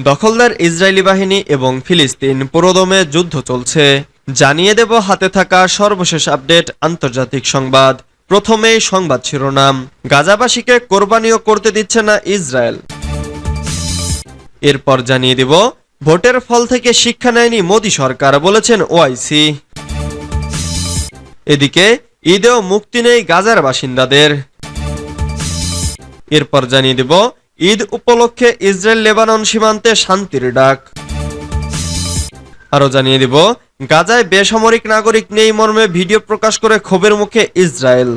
দখলদার ইসরায়েলি বাহিনী এবং ফিলিস্তিন পুরোদমে যুদ্ধ চলছে। জানিয়ে দেব হাতে থাকা সর্বশেষ আপডেট আন্তর্জাতিক সংবাদ। প্রথমেই সংবাদ শিরোনাম, গাজাবাসীকে কোরবানিও করতে দিচ্ছে না ইসরায়েল। এরপর জানিয়ে দেব ভোটের ফল থেকে শিক্ষা নেয়নি মোদী সরকার, বলেছেন ওআইসি। এদিকে ঈদেও মুক্তি নেই গাজার বাসিন্দাদের। এরপর জানিয়ে দেব ঈদ উপলক্ষে ইসরায়েল লেবানন সীমান্তে শান্তির ডাক। আরো জানিয়ে দেব গাজায় বেসামরিক নাগরিক নেই মর্মে ভিডিও প্রকাশ করে ক্ষোভের মুখে ইসরায়েল।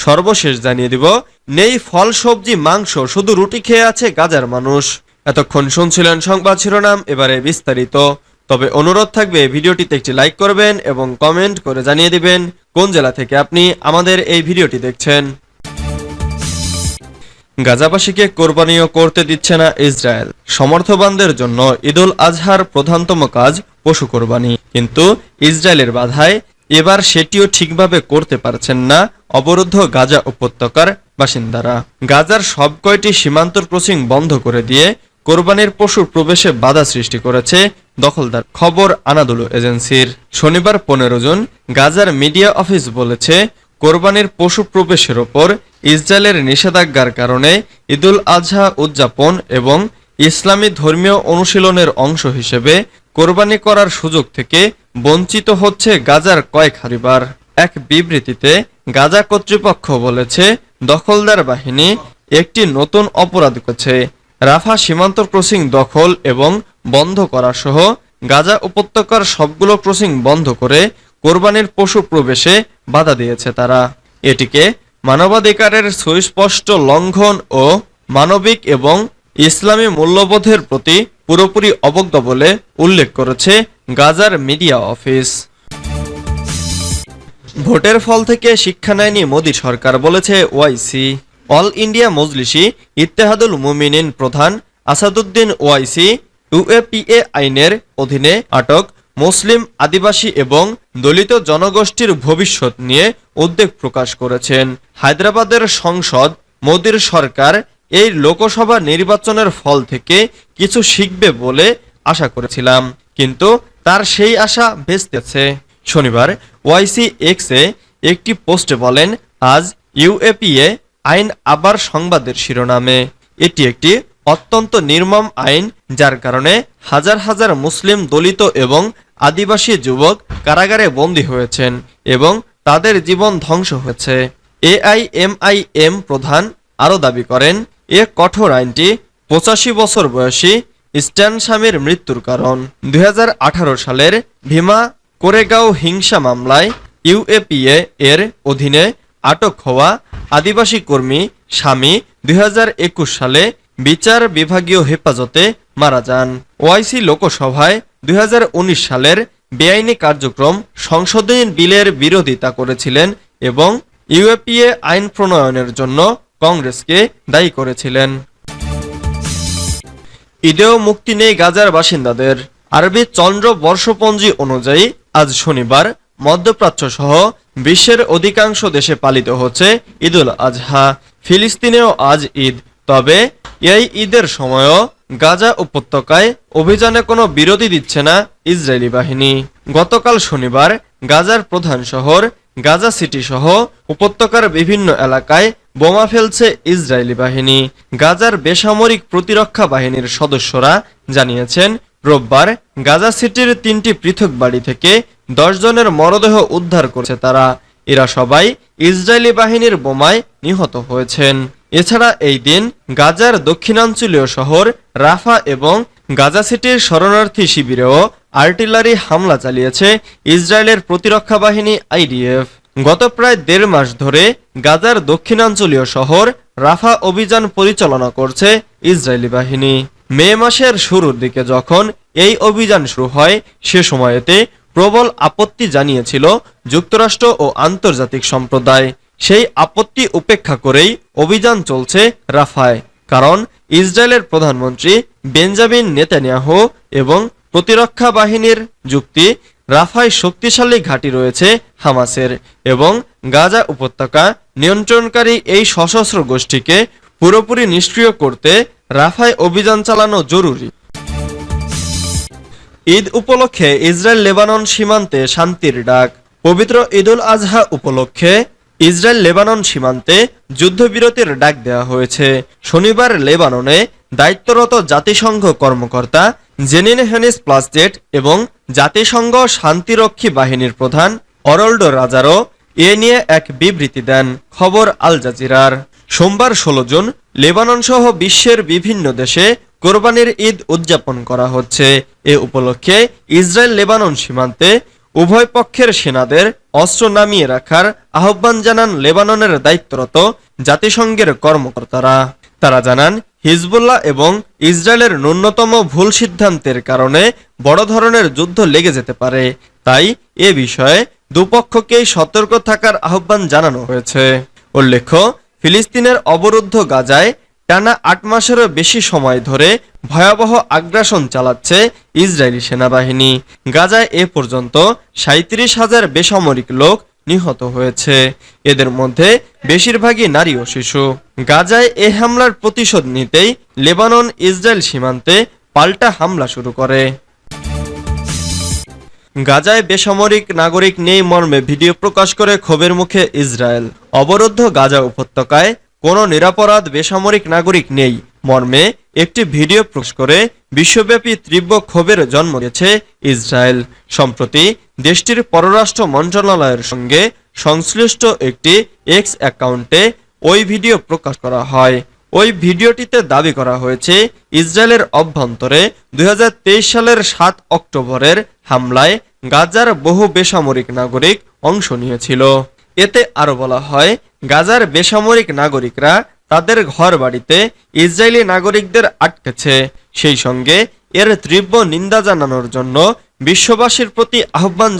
সর্বশেষ জানিয়ে দেব নেই ফল সবজি মাংস, শুধু রুটি খেয়ে আছে গাজার মানুষ। এতক্ষণ শুনছিলেন সংবাদ শিরোনাম, এবারে বিস্তারিত। তবে অনুরোধ থাকবে ভিডিওটিতে একটি লাইক করবেন এবং কমেন্ট করে জানিয়ে দিবেন কোন জেলা থেকে আপনি আমাদের এই ভিডিওটি দেখছেন। গাজাবাসীকে কোরবানিও করতে দিচ্ছে না ইসরায়েল। সমর্থবানদের জন্য ঈদুল আজহার প্রধানতম কাজ পশু কোরবানি, কিন্তু ইসরায়েলের বাধায় এবার সেটিও ঠিকভাবে করতে পারছেন না অবরুদ্ধ গাজা উপত্যকার বাসিন্দারা। গাজার সব কয়টি সীমান্ত ক্রসিং বন্ধ করে দিয়ে কোরবানির পশুর প্রবেশে বাধা সৃষ্টি করেছে দখলদার। খবর আনাদুলু এজেন্সির। শনিবার 15 জুন গাজার মিডিয়া অফিস বলেছে, কোরবানির পশু প্রবেশের ওপর ইসরায়েলের নিষেধাজ্ঞার কারণে ঈদুল আজহা উদযাপন এবং ইসলামী ধর্মীয় অনুশীলনের অংশ হিসেবে কোরবানি করার সুযোগ থেকে বঞ্চিত হচ্ছে গাজার কয়েক পরিবার। এক বিবৃতিতে গাজা কর্তৃপক্ষ বলেছে, দখলদার বাহিনী একটি নতুন অপরাধ করেছে। রাফা সীমান্ত ক্রসিং দখল এবং বন্ধ করা সহ গাজা উপত্যকার সবগুলো ক্রসিং বন্ধ করে কোরবানির পশু প্রবেশে বাধা দিয়েছে তারা। এটিকে মানবাধিকারের সুস্পষ্ট লঙ্ঘন ও মানবিক এবং ইসলামী মূল্যবোধের প্রতি পুরোপুরি অবজ্ঞা বলে উল্লেখ করেছে গাজার মিডিয়া অফিস। ভোটের ফল থেকে শিক্ষা নেয়নি মোদী সরকার, বলেছে ওআইসি। অল ইন্ডিয়া মজলিসি ইত্তেহাদুল মুমিনিন প্রধান আসাদুদ্দিন ওয়াইসি ইউএপিএ আইনের অধীনে আটক মুসলিম, আদিবাসী এবং দলিত জনগোষ্ঠীর ভবিষ্যৎ নিয়ে উদ্বেগ প্রকাশ করেছেন। হায়দ্রাবাদের সংসদ মোদীর সরকার এই লোকসভা নির্বাচনের ফল থেকে কিছু শিখবে বলে আশা করেছিলাম, কিন্তু তার সেই আশা ভেস্তেছে। শনিবার ওয়াইসি এক্সে একটি পোস্টে বলেন, আজ ইউএপিএ আইন আবার সংবাদের শিরোনামে। এটি একটি অত্যন্ত নির্মম আইন, যার কারণে হাজার হাজার মুসলিম, দলিত এবং আদিবাসী যুবক কারাগারে বন্দী হয়েছেন এবং তাদের জীবন ধ্বংস হয়েছে। এআইএমআইএম প্রধান আরও দাবি করেন, এ কঠোর আইনটি 85 বছর বয়সী স্ট্যান স্বামীর মৃত্যুর কারণ। 2018 সালের ভীমা কোরেগাঁও হিংসা মামলায় ইউএপিএ এর অধীনে আটক হওয়া আদিবাসী কর্মী স্বামী 2021 সালে বিচার বিভাগীয় হেফাজতে মারা যান। ওআইসি লোকসভায় 2019 সালের বেআইনি কার্যক্রম সংশোধনী বিলের বিরোধিতা করেছিলেন এবং ইউএপিএ আইন প্রণয়নের জন্য কংগ্রেসকে দায়ী করেছিলেন। ঈদেও মুক্তি নেই গাজার বাসিন্দাদের। আরবি চন্দ্র বর্ষপঞ্জি অনুযায়ী আজ শনিবার মধ্যপ্রাচ্য সহ বিশ্বের অধিকাংশ দেশে পালিত হচ্ছে ঈদুল আজহা। ফিলিস্তিনেও আজ ঈদ, তবে এই ঈদের সময়ও গাজা উপত্যকায় অভিযানে কোনো বিরতি দিচ্ছে না ইসরায়েলি বাহিনী। গতকাল শনিবার গাজার প্রধান শহর গাজা সিটি সহ উপত্যকার বিভিন্ন এলাকায় বোমা ফেলছে ইসরায়েলি বাহিনী। গাজার বেসামরিক প্রতিরক্ষা বাহিনীর সদস্যরা জানিয়েছেন, রোববার গাজা সিটির 3টি পৃথক বাড়ি থেকে 10 জনের মরদেহ উদ্ধার করেছে তারা। এরা সবাই ইসরায়েলি বাহিনীর বোমায় নিহত হয়েছেন। এছাড়া এই দিন গাজার দক্ষিণাঞ্চলীয় শহর রাফা এবং গাজা সিটির শরণার্থী শিবিরেও আর্টিলারি হামলা চালিয়েছে ইসরায়েলের প্রতিরক্ষা বাহিনী আইডিএফ। গত প্রায় 1.5 মাস ধরে গাজার দক্ষিণাঞ্চলীয় শহর রাফা অভিযান পরিচালনা করছে ইসরায়েলি বাহিনী। মে মাসের শুরুর দিকে যখন এই অভিযান শুরু হয়, সে সময়েতে প্রবল আপত্তি জানিয়েছিল যুক্তরাষ্ট্র ও আন্তর্জাতিক সম্প্রদায়। সেই আপত্তি উপেক্ষা করেই অভিযান চলছে রাফায়, কারণ ইসরায়েলের প্রধানমন্ত্রী বেঞ্জামিন নেতানিয়াহু এবং প্রতিরক্ষা বাহিনীর যুক্তি, রাফায় শক্তিশালী ঘাঁটি রয়েছে হামাসের এবং গাজা উপত্যকা নিয়ন্ত্রণকারী এই সশস্ত্র গোষ্ঠীকে পুরোপুরি নিষ্ক্রিয় করতে রাফায় অভিযান চালানো জরুরি। ঈদ উপলক্ষে ইসরায়েল লেবানন সীমান্তে শান্তির ডাক। পবিত্র ঈদুল আজহা উপলক্ষে ইসরায়েল লেবানন সীমান্তে যুদ্ধবিরতির ডাক দেওয়া হয়েছে। শনিবার লেবাননে দায়িত্বরত জাতিসংঘ কর্মকর্তা জেনিন হেনিস প্লাস্টেট এবং জাতিসংঘ শান্তিরক্ষী বাহিনীর প্রধান অরল্ডো রাজারো এ নিয়ে এক বিবৃতি দেন। খবর আল জাজিরার। সোমবার ১৬ জুন লেবানন সহ বিশ্বের বিভিন্ন দেশে কোরবানির ঈদ উদযাপন করা হচ্ছে। এ উপলক্ষে ইসরায়েল লেবানন সীমান্তে উভয় পক্ষের সেনাদের অস্ত্র নামিয়ে রাখার আহ্বান জানান লেবাননের দায়িত্বরত জাতিসংঘের কর্মকর্তারা। তারা জানান, হিজবুল্লাহ এবং ইসরায়েলের ন্যূনতম ভুল সিদ্ধান্তের কারণে বড় ধরনের যুদ্ধ লেগে যেতে পারে। তাই এ বিষয়ে দুপক্ষকেই সতর্ক থাকার আহ্বান জানানো হয়েছে। উল্লেখ্য, ফিলিস্তিনের অবরুদ্ধ গাজায় টানা ৮ মাসেরও বেশি সময় ধরে ভয়াবহ আগ্রাসন চালাচ্ছে ইসরায়েলি সেনাবাহিনী। গাজায় এ পর্যন্ত ৩৭,০০০ বেসামরিক লোক নিহত হয়েছে। এদের মধ্যে বেশিরভাগই নারী ও শিশু। গাজায় এ হামলার প্রতিশোধ নিতেই লেবানন ইসরায়েল সীমান্তে পাল্টা হামলা শুরু করে। গাজায় বেসামরিক নাগরিক নেই মর্মে ভিডিও প্রকাশ করে ক্ষোভের মুখে ইসরায়েল। অবরুদ্ধ গাজা উপত্যকায় কোনো নিরাপরাধ বেসামরিক নাগরিক নেই মর্মে একটি ভিডিও প্রকাশ করে বিশ্বব্যাপী তীব্র ক্ষোভের জন্ম দিয়েছে ইসরায়েল। সম্প্রতি দেশটির পররাষ্ট্র মন্ত্রণালয়ের সঙ্গে সংশ্লিষ্ট একটি এক্স অ্যাকাউন্টে ওই ভিডিও প্রকাশ করা হয়। ওই ভিডিওটিতে দাবি করা হয়েছে, ইসরায়েলের অভ্যন্তরে ২০২৩ সালের ৭ অক্টোবরের হামলায় গাজার বহু বেসামরিক নাগরিক অংশ নিয়েছিল। এতে আরো বলা হয়, গাজার বেসামরিক নাগরিকরা তাদের ঘরবাড়িতে ইসরায়েলি নাগরিকদের আটকেছে। সেই সঙ্গে এর তীব্র নিন্দা জানানোর জন্য বিশ্ববাসীর প্রতি আহ্বান